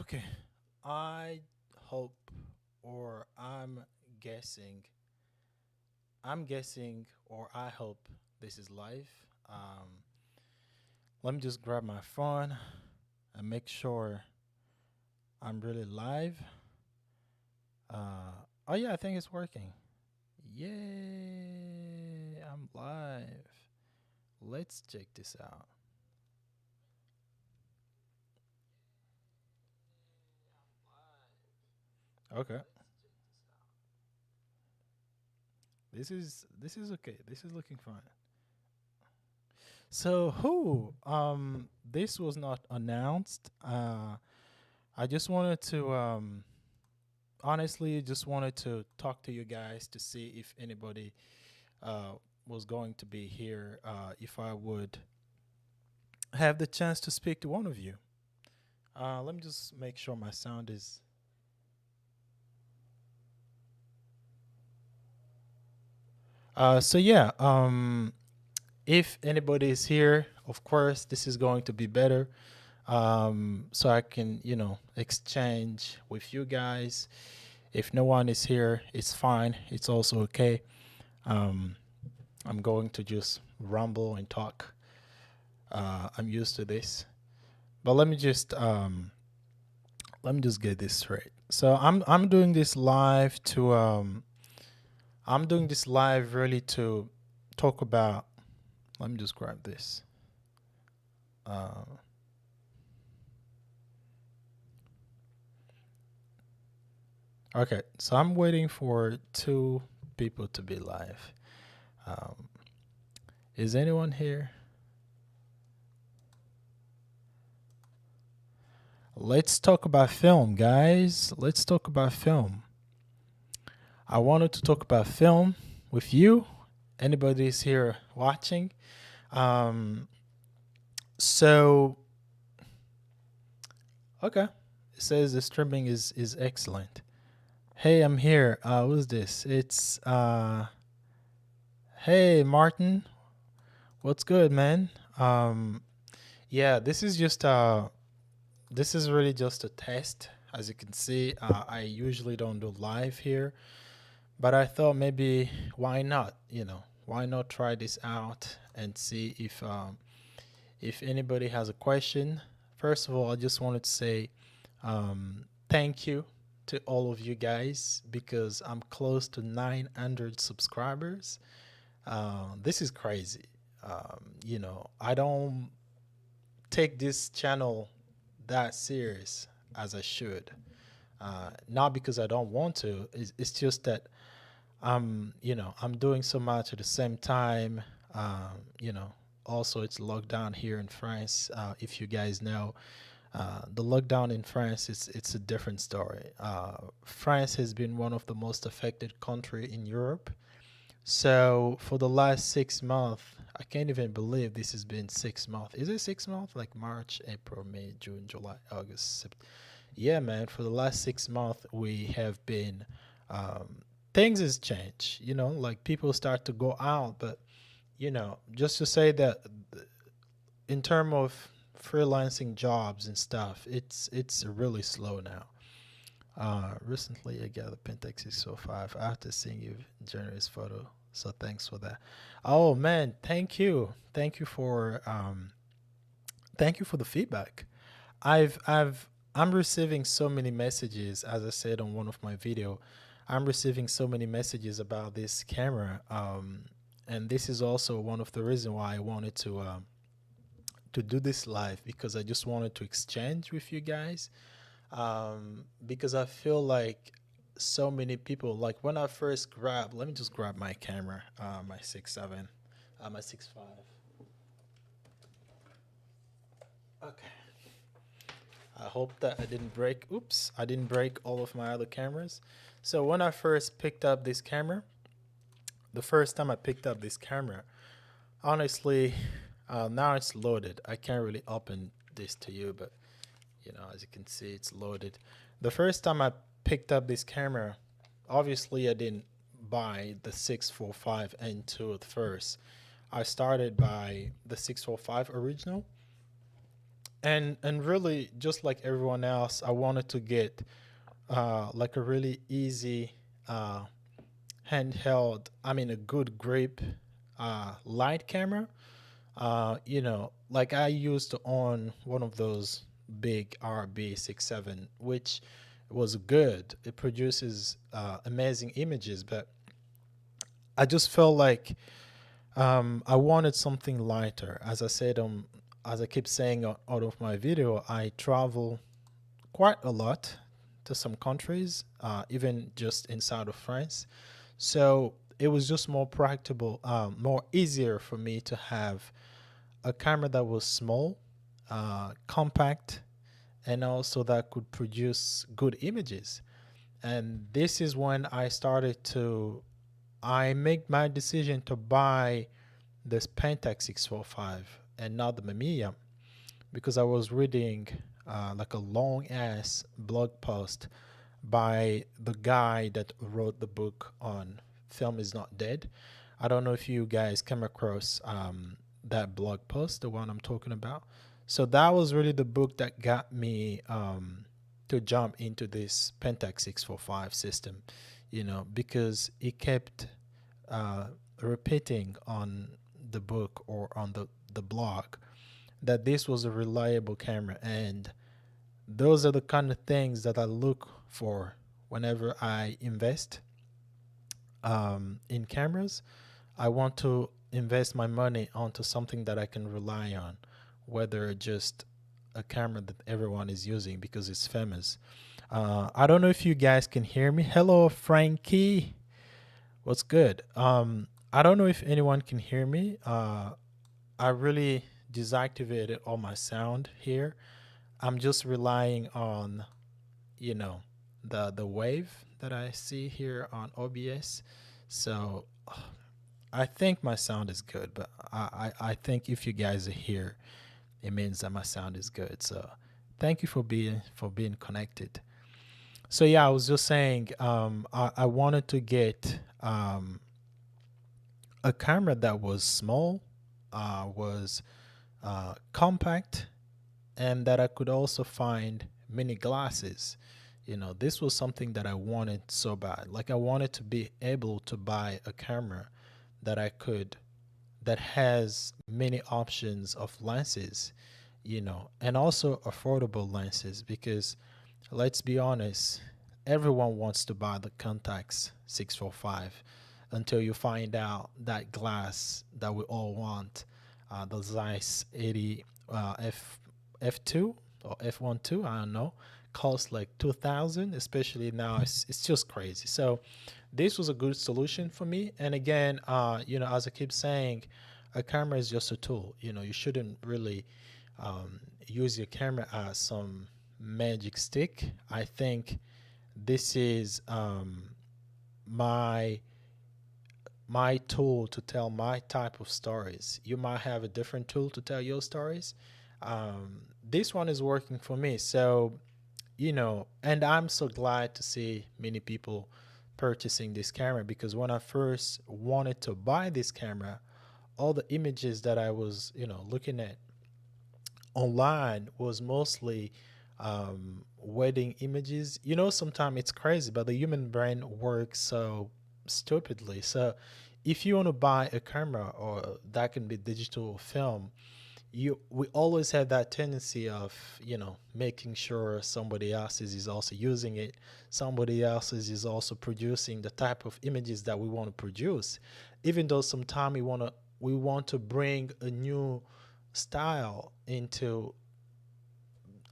Okay. I hope, or guessing, I'm guessing, or I hope this is live. Um, Let me just grab my phone and make sure I'm really live. Oh yeah, I think it's working. Yay, I'm live. Let's check this out. Okay. This is okay. This is looking fine. So who? This was not announced. I just wanted to honestly just wanted to talk to you guys to see if anybody uh was going to be here. If I would have the chance to speak to one of you. Let me just make sure my sound is. So yeah. If anybody is here, of course, this is going to be better. So I can, exchange with you guys. If no one is here, it's fine. It's also okay. Um, I'm going to just rumble and talk. I'm used to this, but let me just get this straight. So I'm doing this live to I'm doing this live really to talk about. Let me just grab this. Uh, okay, so I'm waiting for two people to be live. Um, is anyone here? Let's talk about film, guys. Let's talk about film. I wanted to talk about film with you. Anybody is here watching? Um, so okay, it says the streaming is excellent. Hey, I'm here. Who's this? It's hey Martin. What's good, man? Um, yeah, this is really just a test. As you can see, I usually don't do live here, but I thought maybe why not? Why not try this out and see if anybody has a question. First of all, I just wanted to say thank you to all of you guys because I'm close to 900 subscribers. This is crazy. I don't take this channel that serious as I should. Not because I don't want to. It's just that I'm doing so much at the same time. You know, also it's lockdown here in France. If you guys know, the lockdown in France it's a different story. France has been one of the most affected country in Europe. So for the last 6 months, I can't even believe this has been 6 months. Is it 6 months? Like March, April, May, June, July, August, September. Yeah, man. For the last 6 months, we have been. Things has changed. Like people start to go out, but just to say that in terms of freelancing jobs and stuff, it's really slow now. Recently I got a Pentax 605 after seeing you generous photo. So thanks for that. Oh man, thank you for the feedback. I'm receiving so many messages, as I said on one of my video. I'm receiving so many messages about this camera. And this is also one of the reasons why I wanted to do this live because I just wanted to exchange with you guys. Because I feel like so many people, like when I first let me just grab my camera, my 6.7, my 6.5. Okay. I hope that I didn't break all of my other cameras. So when I first picked up this camera, the first time I picked up this camera, honestly, now it's loaded. I can't really open this to you, but as you can see, it's loaded. The first time I picked up this camera, obviously I didn't buy the 645 N2 at first. I started by the 645 original, And really, just like everyone else, I wanted to get like a really easy uh, handheld, I mean, a good grip light camera. Like I used to own one of those big RB67, which was good. It produces amazing images, but I just felt like I wanted something lighter. As I keep saying out of my video, I travel quite a lot to some countries, even just inside of France. So it was just more practical, more easier for me to have a camera that was small, compact, and also that could produce good images. And this is when I make my decision to buy this Pentax 645 and not the Mamiya, because I was reading like a long ass blog post by the guy that wrote the book on Film is Not Dead. I don't know if you guys came across that blog post, the one I'm talking about. So that was really the book that got me to jump into this Pentax 645 system, because it kept uh, repeating on the book or on the blog that this was a reliable camera. And those are the kind of things that I look for whenever I invest in cameras. I want to invest my money onto something that I can rely on, whether just a camera that everyone is using because it's famous. I don't know if you guys can hear me. Hello, Frankie. What's good? I don't know if anyone can hear me. I really deactivated all my sound here. I'm just relying on, you know, the wave that I see here on OBS. So I think my sound is good, but I think if you guys are here, it means that my sound is good. So thank you for being connected. So yeah, I was just saying, I wanted to get a camera that was small, was compact, and that I could also find mini glasses. This was something that I wanted so bad. Like I wanted to be able to buy a camera that I could that has many options of lenses, and also affordable lenses, because let's be honest, everyone wants to buy the Contax 645 until you find out that glass that we all want, the Zeiss 80 F2 or F12, I don't know, costs like 2000, especially now. It's just crazy. So this was a good solution for me. And again, as I keep saying, a camera is just a tool. You shouldn't really use your camera as some magic stick. I think this is my my tool to tell my type of stories. You might have a different tool to tell your stories. This one is working for me. So, and I'm so glad to see many people purchasing this camera, because when I first wanted to buy this camera, all the images that I was, looking at online was mostly wedding images. Sometimes it's crazy, but the human brain works so stupidly. So if you want to buy a camera, or that can be digital film, we always have that tendency of making sure somebody else's is also using it, somebody else's is also producing the type of images that we want to produce, even though sometimes we want to bring a new style into,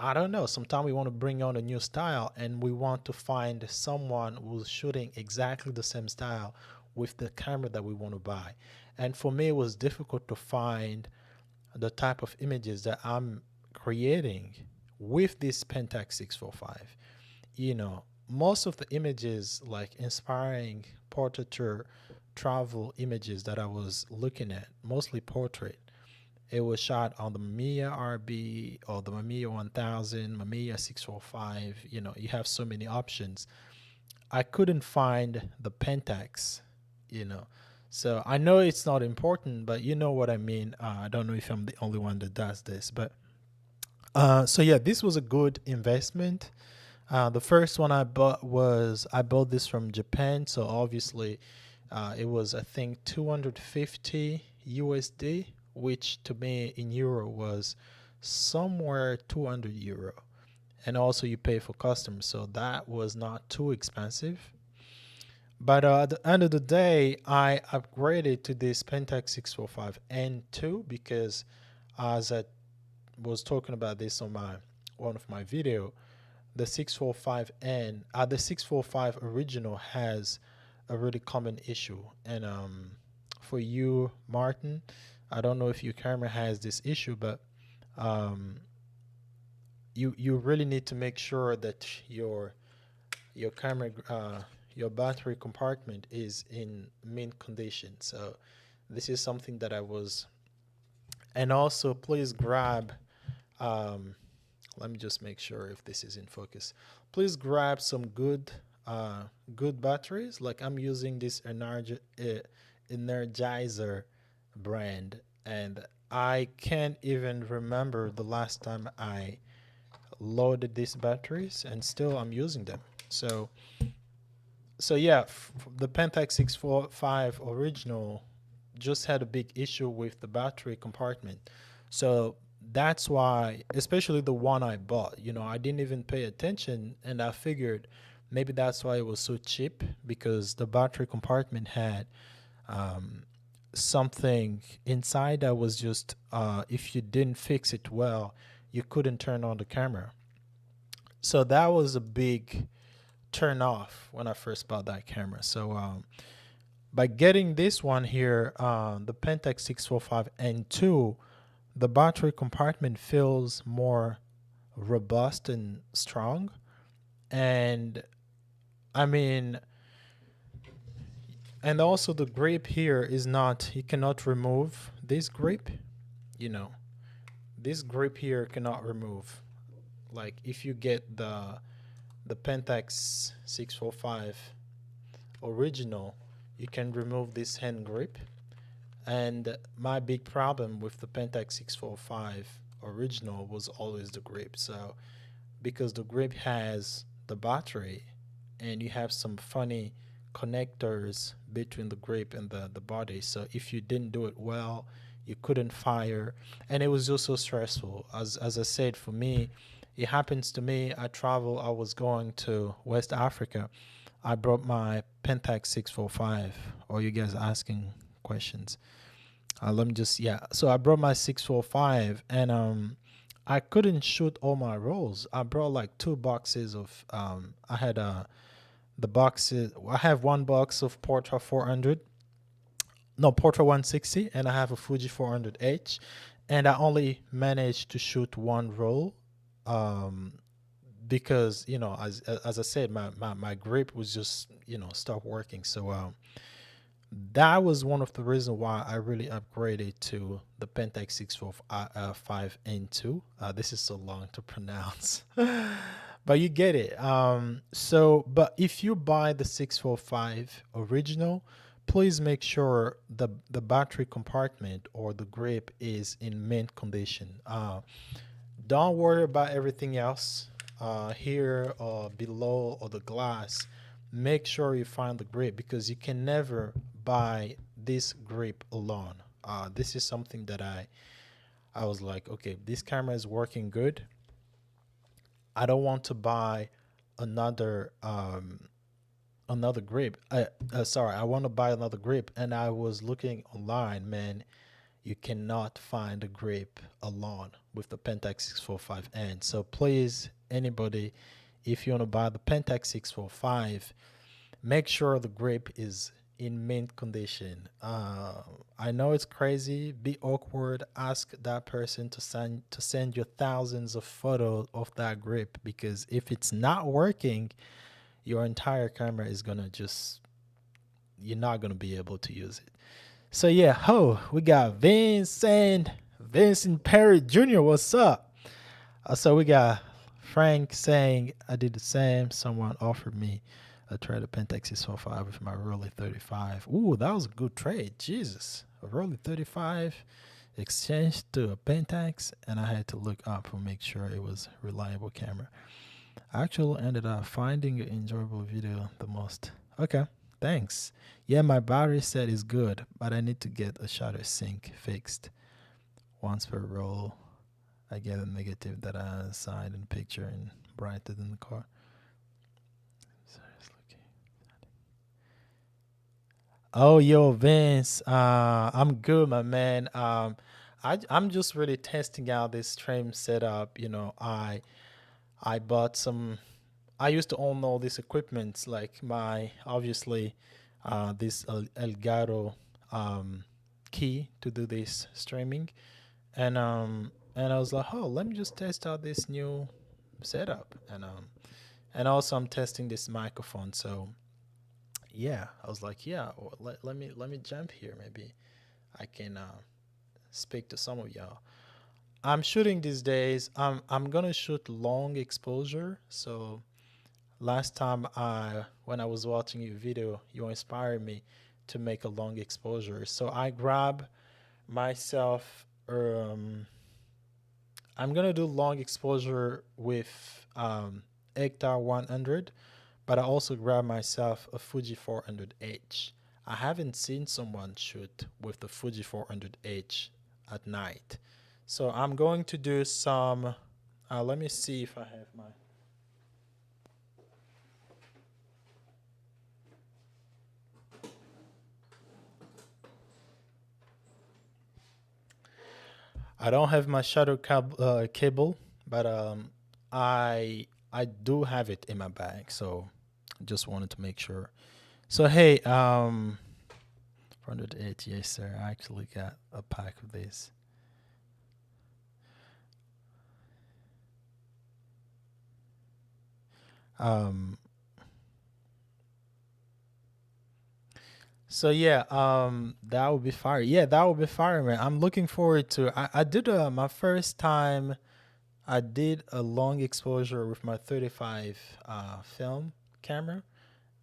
I don't know, sometimes we want to bring on a new style, and we want to find someone who's shooting exactly the same style with the camera that we want to buy. And for me, it was difficult to find the type of images that I'm creating with this Pentax 645. Most of the images, like inspiring portraiture travel images that I was looking at, mostly portrait, it was shot on the Mamiya RB or the Mamiya 1000, Mamiya 645. You have so many options. I couldn't find the Pentax, you know. So I know it's not important, but you know what I mean. I don't know if I'm the only one that does this, but So yeah, this was a good investment. The first one I bought this from Japan, so obviously it was I think 250 USD, which to me in euro was somewhere 200 euro. And also you pay for customs, so that was not too expensive. But at the end of the day, I upgraded to this Pentax 645N2 because as I was talking about this on my one of my video, the 645N, the 645 original has a really common issue. And for you, Martin, I don't know if your camera has this issue, but um, you really need to make sure that your camera your battery compartment is in mint condition. So this is something that I was, and also please grab um, let me just make sure if this is in focus. Please grab some good batteries. Like I'm using this Energizer brand, and I can't even remember the last time I loaded these batteries, and still I'm using them. So yeah, the Pentax 645 original just had a big issue with the battery compartment. So that's why, especially the one I bought, I didn't even pay attention, and I figured maybe that's why it was so cheap because the battery compartment had um, something inside that was just, if you didn't fix it well, you couldn't turn on the camera. So that was a big turn off when I first bought that camera. So by getting this one here, the Pentax 645N2, the battery compartment feels more robust and strong. And I mean, and also the grip here is not, you cannot remove this grip, you know, this grip here cannot remove. Like if you get the Pentax 645 original, you can remove this hand grip. And my big problem with the Pentax 645 original was always the grip. So because the grip has the battery and you have some funny connectors between the grip and the body. So if you didn't do it well, you couldn't fire. And it was just so stressful. As I said, for me, it happens to me. I was going to West Africa. I brought my Pentax 645. Or you guys asking questions? Let me just, yeah. So I brought my 645, and I couldn't shoot all my rolls. I brought like two boxes of I had the boxes. I have one box of Portra 400, no, Portra 160, and I have a Fuji 400H, and I only managed to shoot one roll um because as I said, my grip was just stopped working. So that was one of the reasons why I really upgraded to the Pentax 645N2. This is so long to pronounce, but you get it. But if you buy the 645 original, please make sure the battery compartment or the grip is in mint condition. Don't worry about everything else here or below or the glass. Make sure you find the grip because you can never buy this grip alone. This is something that I was like, okay, this camera is working good. I don't want to buy another another grip. Sorry, I want to buy another grip, and I was looking online, man. You cannot find a grip alone with the Pentax 645N. So please, anybody, if you want to buy the Pentax 645, make sure the grip is in mint condition. I know it's crazy, be awkward. Ask that person to send you thousands of photos of that grip because if it's not working, your entire camera is gonna just you're not gonna be able to use it. So yeah, we got Vincent Perry Jr. What's up? So we got Frank saying I did the same. Someone offered me a trade of Pentax 645 with my Rollei 35. Ooh, that was a good trade. Jesus, a Rollei 35 exchanged to a Pentax, and I had to look up to make sure it was reliable camera. I actually ended up finding an enjoyable video the most. Okay, thanks. Yeah, my battery set is good, but I need to get a shutter sync fixed. Once per roll, I get a negative that I assigned in picture and brightened in the car. Oh, yo, Vince. I'm good, my man. I'm just really testing out this stream setup. I bought some. I used to own all these equipments, like my obviously, this Elgato key to do this streaming, and I was like, oh, let me just test out this new setup, and also I'm testing this microphone. So yeah, I was like, yeah, well, let me jump here. Maybe I can speak to some of y'all. I'm shooting these days. I'm gonna shoot long exposure. So last time when I was watching your video, you inspired me to make a long exposure. So I grab myself. I'm gonna do long exposure with Ektar 100, but I also grab myself a Fuji 400H. I haven't seen someone shoot with the Fuji 400H at night. So I'm going to do some. Let me see if I have my. I don't have my cable, but I do have it in my bag. So just wanted to make sure. So hey, 408, yes sir. I actually got a pack of this. Um, so yeah, that would be fire. Yeah, that would be fire, man. I'm looking forward to. I did my first time. I did a long exposure with my 35 film camera,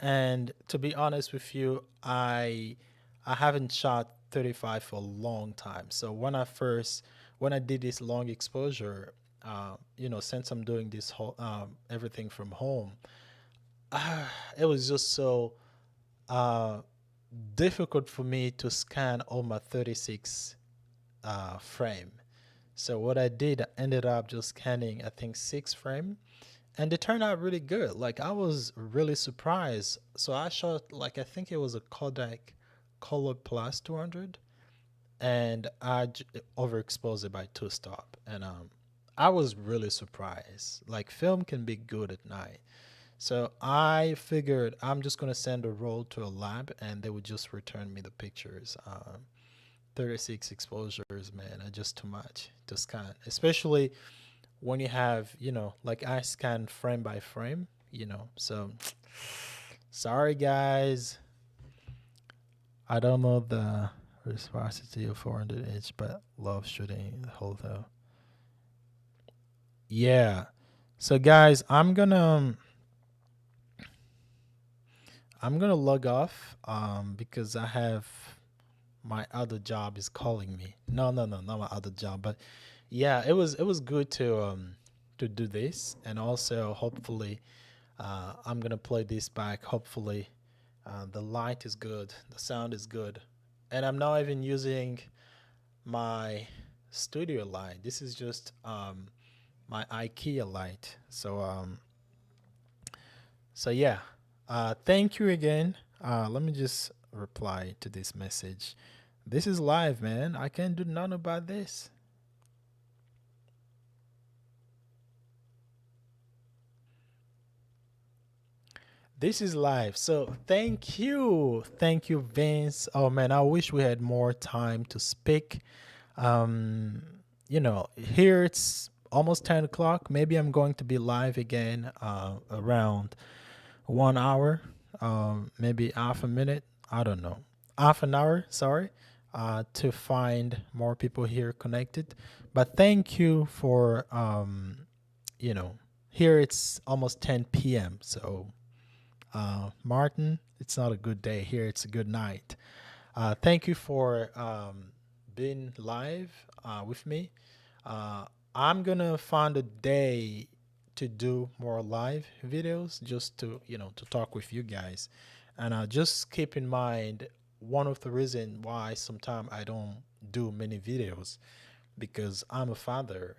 and to be honest with you, I haven't shot 35 for a long time. So when I did this long exposure, since I'm doing this whole everything from home, it was just so uh, difficult for me to scan all my 36 frame. So what I did, I ended up just scanning, I think, 6 frame, and they turned out really good. Like I was really surprised. So I shot like I think it was a Kodak Color Plus 200, and overexposed it by two stop, and I was really surprised. Like film can be good at night. So I figured I'm just gonna send a roll to a lab, and they would just return me the pictures. 36 exposures, man, are just too much to scan, especially when you have, like I scan frame by frame, So sorry, guys. I don't know the viscosity of 400H, but love shooting the whole though. Yeah. So guys, I'm gonna log off because I have my other job is calling me. No, no, no, not my other job, but yeah, it was good to do this, and also hopefully I'm gonna play this back. Hopefully, the light is good, the sound is good, and I'm not even using my studio light. This is just my IKEA light. So yeah, thank you again. Let me just reply to this message. This is live, man. I can't do nothing about this. This is live. So thank you, Vince. Oh man, I wish we had more time to speak. Um, here it's almost 10 o'clock. Maybe I'm going to be live again around 1 hour, maybe half a minute. I don't know, half an hour. Sorry, to find more people here connected. But thank you for here it's almost 10 p.m. So Martin, it's not a good day here. It's a good night. Thank you for being live with me. Uh, I'm gonna find a day to do more live videos just to, to talk with you guys. And just keep in mind one of the reason why sometimes I don't do many videos because I'm a father,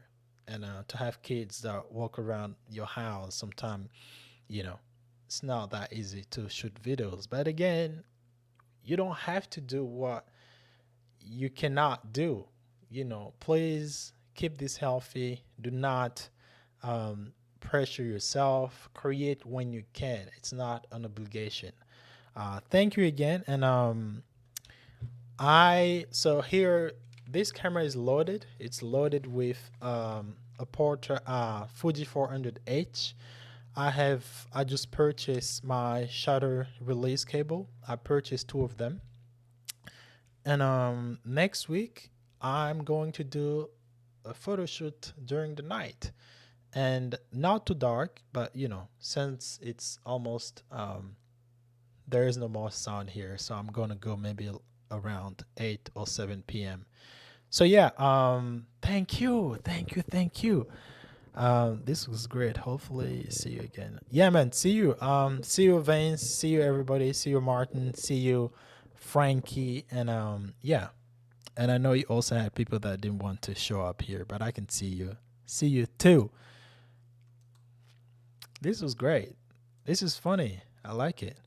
and to have kids that walk around your house sometimes, you know, it's not that easy to shoot videos. But again, you don't have to do what you cannot do. Please keep this healthy. Do not pressure yourself. Create when you can. It's not an obligation. Thank you again. And so here this camera is loaded. It's loaded with a portrait Fuji 400H. I just purchased my shutter release cable. I purchased two of them. And next week I'm going to do a photo shoot during the night. And not too dark, but since it's almost there is no more sun here, so I'm gonna go maybe around 8 or 7 p.m. So yeah, thank you, thank you, thank you. This was great. Hopefully see you again. Yeah, man, see you. See you, Vince. See you, everybody. See you, Martin. See you, Frankie. And yeah. And I know you also had people that didn't want to show up here, but I can see you. See you too. This was great. This is funny. I like it.